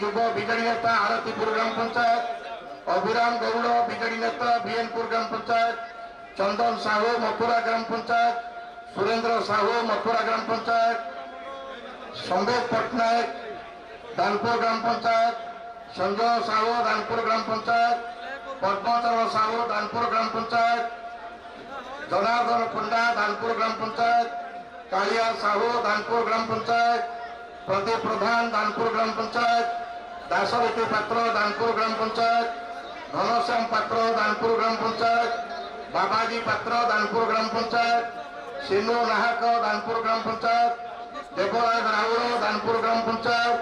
যুব বিজেডি নেতা আরতিপুর গ্রাম পঞ্চায়েত, অভিরাম গৌড় বিজেডি নেতা বিএনপুর গ্রাম পঞ্চায়েত, চন্দন সাহু মথুরা গ্রাম পঞ্চায়েত, সুরেন্দ্র সাহু মথুরা গ্রাম পঞ্চায়েত, সম্বেদ পট্টনায়ক দানপুর গ্রাম পঞ্চায়েত, সঞ্জয় সাহু দানপুর গ্রাম পঞ্চায়েত, পদ্মচরণ সাহু দানপুর গ্রাম পঞ্চায়েত, জনার্দন পণ্ডা দানপুর গ্রাম পঞ্চায়েত, কালিয়া সাহু দানপুর গ্রাম পঞ্চায়েত, প্রদীপ প্রধান দানপুর গ্রাম পঞ্চায়েত, দাসরথী পাত্র দানপুর গ্রাম পঞ্চায়েত, ঘনশ্যাম পাত্র দানপুর গ্রাম পঞ্চায়েত, বাবাজি পাত্র দানপুর গ্রাম পঞ্চায়েত, সিনু নাহাক দানপুর গ্রাম পঞ্চায়েত, দেবরাজ রাউড় দানপুর গ্রাম পঞ্চায়েত,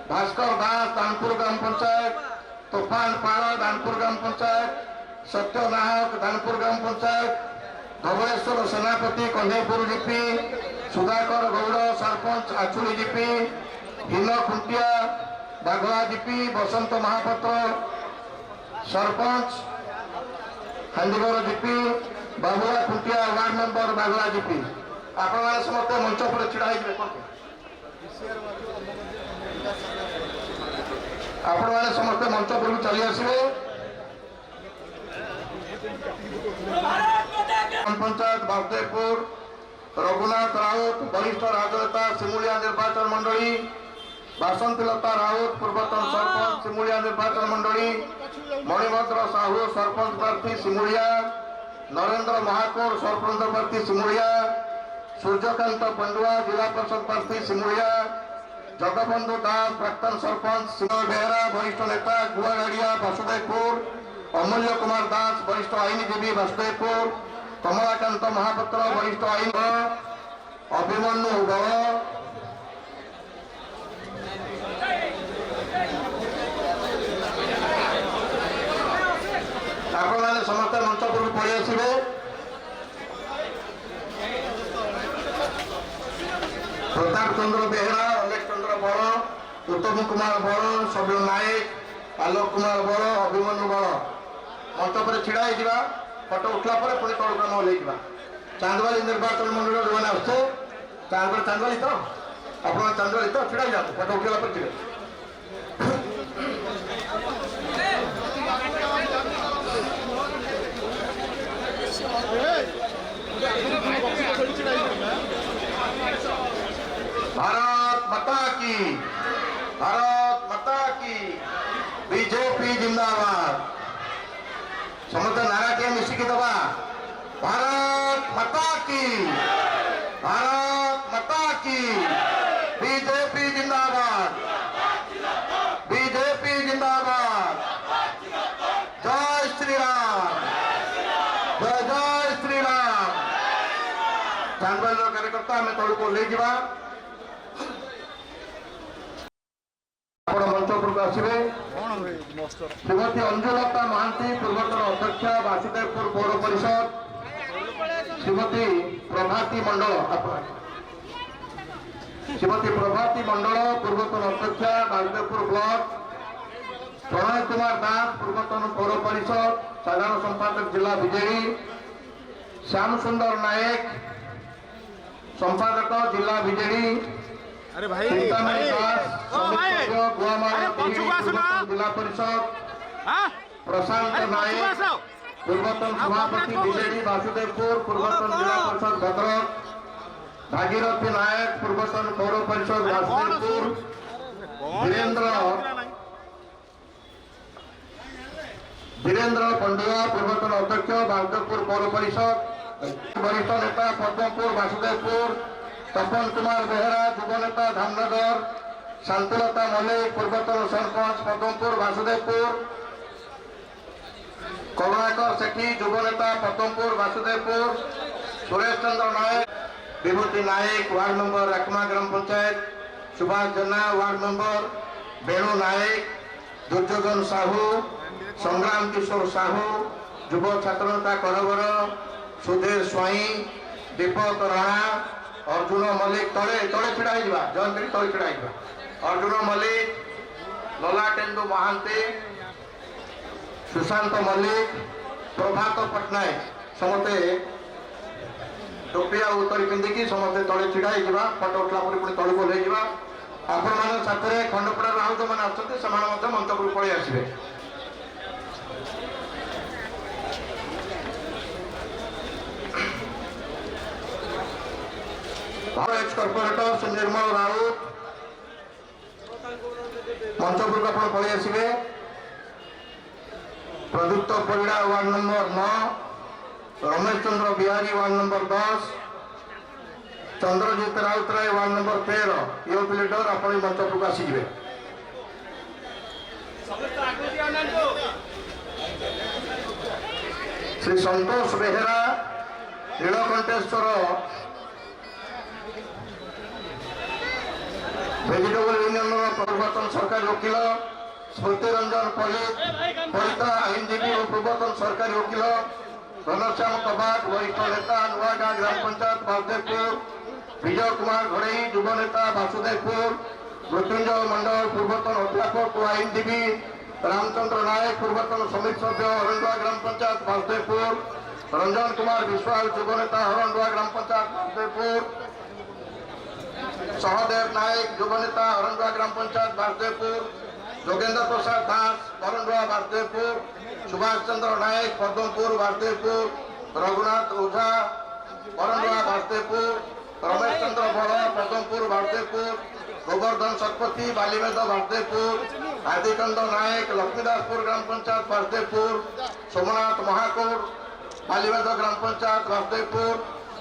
ভাস্কর দাস দানপুর গ্রাম পঞ্চায়েত, তুফান পাড় দানপুর গ্রাম পঞ্চায়েত, সত্য নাহক দানপুর গ্রাম পঞ্চায়েত, ধবলেশ্বর সেনাপতি কন্হেইপুর জিপি, সুধাকর গৌড় সরপঞ্চ আচুলি জিপি, হীন Khuntia Baghala GP, Basanta Mahapatra sarpanch Handigarh GP, Babula Khuntia ward member Baghala GP. আপনারা সমস্ত মঞ্চ উপরে ছিড়া হয়ে আপনারা সমস্ত মঞ্চ উপরକୁ চলি আসবে। পঞ্চায়েত বাসুদেবপুর রঘুনাথ রাউত বরিষ্ঠ রাজনেতা শিমুলিয়া নির্বাচন মন্ডলী, বাসন্তীলতা রাউত পূর্বতন সরপঞ্চ শিমুলিয়া নির্বাচন মন্ডলী, মণিভদ্র সাহু সরপঞ্চ প্রার্থী শিমুলিয়া, নরেন্দ্র মহাকুর সরপঞ্চ প্রার্থী শিমুলিয়া, সূর্যকান্ত পন্ডুয়া জেলা পরিষদ প্রার্থী শিমুলিয়া, জগবন্ধু দাস প্রাক্তন সরপঞ্চ, সিনয় বেহরা বরিষ্ঠ নেতা গুয়াগাড়িয়া বাসুদেবপুর, অমূল্য কুমার দাস বরিষ্ঠ আইনজীবী বাসুদেবপুর, কমলাকান্ত মহাপাত্র বরিষ্ঠ আইন, অভিমন্যু বড়, আপনারা সমস্ত মঞ্চ উপরକୁ পড়ে আসবে। প্রতাপ চন্দ্র বেহরা, অলেখ চন্দ্র বড়, উত্তম কুমার বড়, সব্য নায়ক, আলোক কুমার বড়, অভিমন্যু বড় মঞ্চ উপরে ছিড়া হয়ে ফটো উঠলা পরে পুଣି তଳକୁ ଆମେ ଓହ୍ଲେଇଯିବା। ଚାନ୍ଦବାଲି ନିର୍ବାଚନ ମଣ୍ଡଳୀର ଯେଉଁମାନେ ଆସୁଛେ ଚାନ୍ଦବାଲି ତ ଆପଣ ଚାନ୍ଦବାଲି ତ ଛିଡ଼ା ହେଇଯାଆନ୍ତୁ, ଫଟୋ ଉଠିଲା ପରେ ଯିବେ। भारत माता की, भारत माता की, बीजेपी जिंदाबाद। समस्त नारा के मिसिकी दबा, भारत माता की, भारत माता की, बीजेपी जिंदाबाद, बीजेपी जिंदाबाद, जय श्री राम, जय जय श्री राम। चांदबाल कार्यकर्ता आम तौर को ले जा मंच उपरକୁ ଆସିବେ। श्रीमती अंजुलता महांती पूर्वतन अध्यक्ष बासुदेवपुर पौर परिषद, श्रीमती प्रभाती मंडल, श्रीमती प्रभाती मंडल पूर्वतन अध्यक्ष बासुदेवपुर ब्लॉक, प्रणय कुमार दास पूर्वतन पौर परिषद साधारण संपादक जिला बीजेडी, श्याम सुंदर नायक संपादक जिला बीजेडी, अरे भाई जिला परिषद, प्रशांत नायक पूर्वतन सभापति बीजेडी बासुदेवपुर पूर्वतन जिला परिषद भद्रक, भागीरथी नायक पूर्वतन पौर परिषद बासुदेवपुर, वीरेंद्र पंडुआ पूर्वतन अध्यक्ष बासुदेवपुर पौर परिषद, वरिष्ठ नेता पद्मपुर बासुदेवपुर, तपन कुमार बेहरा युव नेता धामनगर, शांतिलता मल्लिक पूर्वतन सरपंच पद्मपुर बासुदेवपुर, करुणाकर सेठी युव नेता पद्मपुर बासुदेवपुर, सुरेश चंद्र नायक, विभूति नायक वार्ड मेंबर एकमा ग्राम पंचायत, सुभाष जेना वार्ड मेंबर, बेणु नायक, दुर्योधन साहू, संग्राम किशोर साहू, युव छात्र नेता करवर, सुधीर स्वाई, दीपक राणा, अर्जुन मल्लिक तले तले छिड़ा होगा, जॉइन करी तले छिड़ा होगा, अर्जुन मल्लिक, ललाटेन्दु महांती, सुशांत मल्लिक, प्रभात पट्टनायक समस्ते टोपी उत्तरी पिंधिकी समस्ते तले छिड़ा होगा। फटो उठला तौक ओह्लैजा। आपण मान साथ खंडपड़ा राउत ମାନେ ଆସୁଛନ୍ତି ସେମାନେ ମଧ୍ୟ ମଞ୍ଚକୁ ପଳେଇ ଆସିବେ। ଏକ୍ସ କର୍ପୋରେଟର ଶ୍ରୀ ନିର୍ମଳ ରାଉତ ମଞ୍ଚକୁ ଆପଣ ପଳେଇ ଆସିବେ। Pradipta Parida ward number 9, Ramesh Chandra Bihari ward number 10, Chandrajit Routray ward number 13 youth leader ଆପଣ ଏହି ମଞ୍ଚକୁ ଆସିଯିବେ। ଶ୍ରୀ ସନ୍ତୋଷ ବେହେରା ନୀଳକଣ୍ଠେଶ୍ୱର ଭେଜିଟେବଲ ୟୁନିୟନର ପୂର୍ବତନ ସରକାରୀ ଓକିଲ, ସ୍ମୃତି ରଞ୍ଜନ ପରିତା ଆଇନଜୀବୀ ଓ ପୂର୍ବତନ ସରକାରୀ ଓକିଲ, ଘନଶ୍ୟାମ କବାଟ ବରିଷ୍ଠ ନେତା ନୂଆଗାଁ ଗ୍ରାମ ପଞ୍ଚାୟତ ବାସୁଦେବପୁର, ବିଜୟ କୁମାର ଘଡ଼େଇ ଯୁବ ନେତା ବାସୁଦେବପୁର, ମୃତ୍ୟୁଞ୍ଜୟ ମଣ୍ଡଳ ପୂର୍ବତନ ଅଧ୍ୟାପକ ଓ ଆଇନଜୀବୀ, ରାମଚନ୍ଦ୍ର ନାୟକ ପୂର୍ବତନ ସମିତି ସଭ୍ୟ ହରଣ୍ଡୁଆ ଗ୍ରାମ ପଞ୍ଚାୟତ ବାସୁଦେବପୁର, ରଞ୍ଜନ କୁମାର ବିଶ୍ୱାଳ ଯୁବ ନେତା ହରଣ୍ଡୁଆ ଗ୍ରାମ ପଞ୍ଚାୟତ ବାସୁଦେବପୁର, सहदेव नायक युव नेता हरंडुआ ग्राम पंचायत बासुदेवपुर, जोगेंद्र प्रसाद दास हरंडुआ बासुदेवपुर, सुभाष चंद्र नायक पद्मपुर बासुदेवपुर, रघुनाथ ओझा हरंडुआ बासुदेवपुर, रमेश चंद्र बड़ पद्मपुर बासुदेवपुर, गोवर्धन शतपथी बालीमेद बासुदेवपुर, आदिचंद्र नायक लक्ष्मीदासपुर ग्राम पंचायत बासुदेवपुर, सोमनाथ महाकुर बालीमेद ग्राम पंचायत बासुदेवपुर,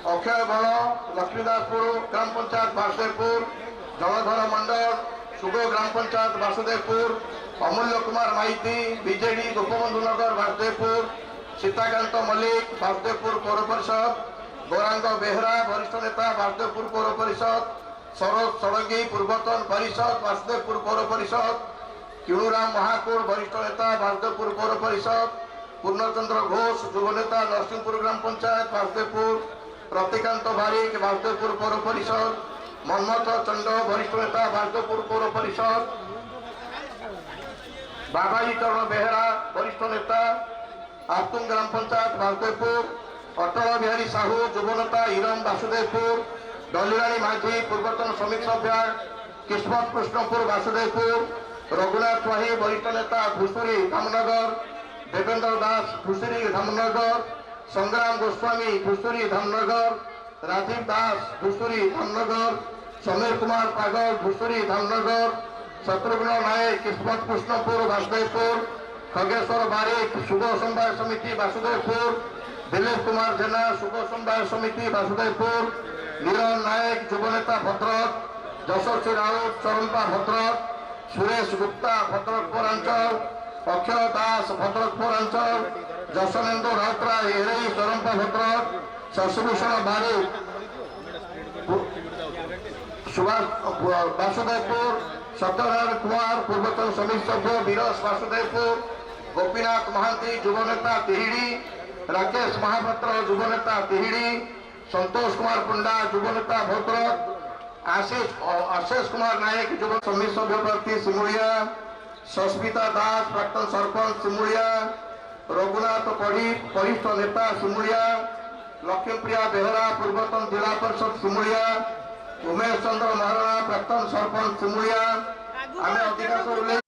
अक्षय बड़ लक्ष्मीदासपुर ग्राम पंचायत बासुदेवपुर, जलधर मंडल सुगो ग्राम पंचायत बासुदेवपुर, अमूल्य कुमार माइती बीजेडी गोपबंधु नगर बासुदेवपुर, सीताकांत मल्लिक बासुदेवपुर पौर परिषद, गौरांग बेहरा वरिष्ठ नेता बासुदेवपुर पौर परिषद, सरोज षडंगी पूर्वतन परिषद बासुदेवपुर पौर परिषद, किणुराम महाकुर वरिष्ठ नेता बासुदेवपुर पौर परिषद, पूर्णचंद्र घोष युव नेता नरसिंहपुर ग्राम पंचायत बासुदेवपुर, प्रतिकांत बारिक बासुदेवपुर पौर परिषद, मोहम्मद चंद वरिष्ठ नेता बासुदेवपुर पौर परिषद, बाबाजी चरण बेहरा वरिष्ठ नेता आप्तुम ग्राम पंचायत बासुदेवपुर, अटल बिहारी साहू युव नेता इरम बासुदेवपुर, डलिरानी माझी पूर्वतन समिति सभ्य किस्मत कृष्णपुर बासुदेवपुर, रघुनाथ स्वाही वरिष्ठ नेता घुसुरी धामनगर, देवेंद्र दास घुसुरी धामनगर, संग्राम गोस्वामी घुसुरी धामनगर, राजीव दास घुसुरी धामनगर, समीर कुमार पागल घुसुरी धामनगर, शत्रुघ्न नायक किस्मत कृष्णपुर बासुदेवपुर, खगेश्वर बारिक शुभ समवाय समिति बासुदेवपुर, दिलीप कुमार जेना शुभ समवाय समिति बासुदेवपुर, नीरन नायक युव नेता भद्रक, यशस्वी राउत चरंपा भद्रक, सुरेश गुप्ता भद्रक पौरांचल, अक्षय दास भद्रक पौरांचल, जसनेन्द्र राउतराय एरई चरंपा भद्रक, शशिभूषण बारिक सुभाष बासुदेवपुर, सत्यनारायण कुमार पूर्वतन समिति सभ्य बीरस बासुदेवपुर, गोपीनाथ महांती युव नेता तिहिड़ी, राकेश महापात्र युव नेता तिहिड़ी, संतोष कुमार पंडा युव नेता भद्रक, आशीष कुमार नायक युव समिति सभ्य प्रार्थी सिमुलिया, सस्मिता दास प्राक्तन सरपंच सिमुलिया, रघुनाथ पढ़ी वरिष्ठ नेता सिमुलिया, लक्ष्मीप्रिया बेहरा पूर्वतन जिला परिषद सिमुलिया, उमेश चंद्र महाराणा प्राक्तन सरपंच सिमुलिया। आम अधिकांश उल्लेख